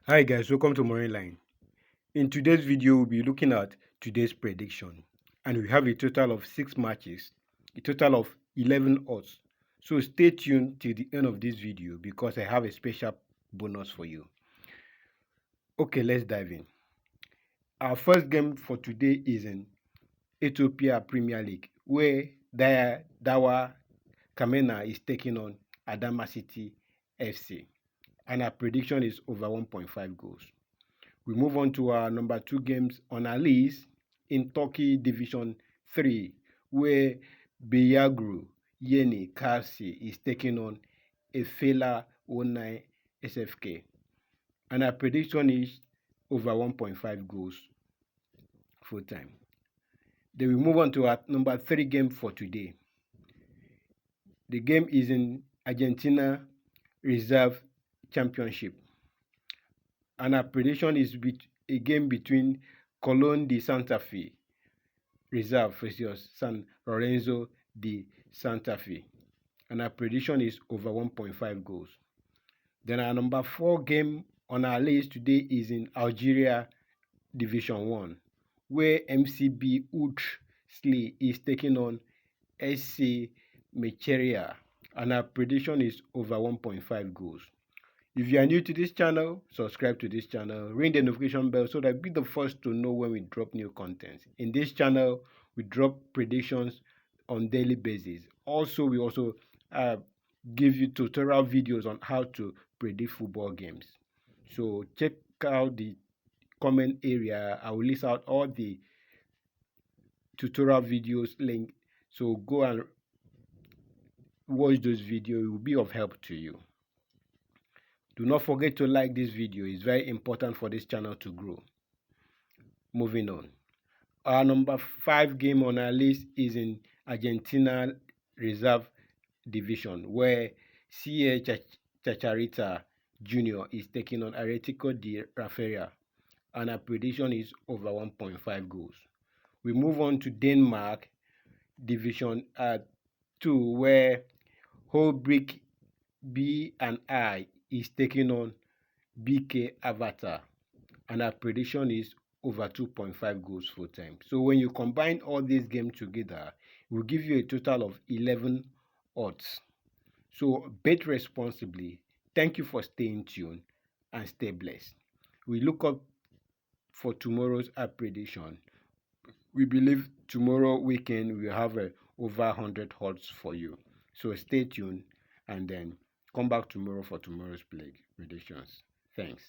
Hi guys, welcome to Morning Line. In today's video, we'll be looking at today's prediction, and we have a total of 6 matches, a total of 11 odds. So stay tuned till the end of this video because I have a special bonus for you. Okay, let's dive in. Our first game for today is in Ethiopia Premier League, where Dawa Kamena is taking on Adama City FC, and our prediction is over 1.5 goals. We move on to our number 2 games on our list in Turkey Division 3, where Beyagru Yeni Kasi is taking on Efela 09 SFK. And our prediction is over 1.5 goals full time. Then we move on to our number 3 game for today. The game is in Argentina Reserve Championship. And our prediction is a game between Colón de Santa Fe Reserve versus San Lorenzo de Santa Fe. And our prediction is over 1.5 goals. Then our number 4 game on our list today is in Algeria Division 1, where MCB Sli is taking on SC Mecheria. And our prediction is over 1.5 goals. If you are new to this channel, subscribe to this channel, ring the notification bell so that you'll be the first to know when we drop new content. In this channel, we drop predictions on daily basis. Also, we give you tutorial videos on how to predict football games. So check out the comment area. I will list out all the tutorial videos link. So go and watch those videos. It will be of help to you. Do not forget to like this video. It's very important for this channel to grow. Moving on. Our number 5 game on our list is in Argentina Reserve Division, where CA Chacharita Jr. is taking on Atletico de Rafaela, and our prediction is over 1.5 goals. We move on to Denmark Division 2, where Holbæk B and I is taking on BK Avatar, and our prediction is over 2.5 goals full time. So when you combine all these games together, it will give you a total of 11 odds. So bet responsibly. Thank you for staying tuned and stay blessed. We look up for tomorrow's app prediction. We believe tomorrow weekend we will have over 100 odds for you. So stay tuned and then come back tomorrow for tomorrow's predictions. Thanks.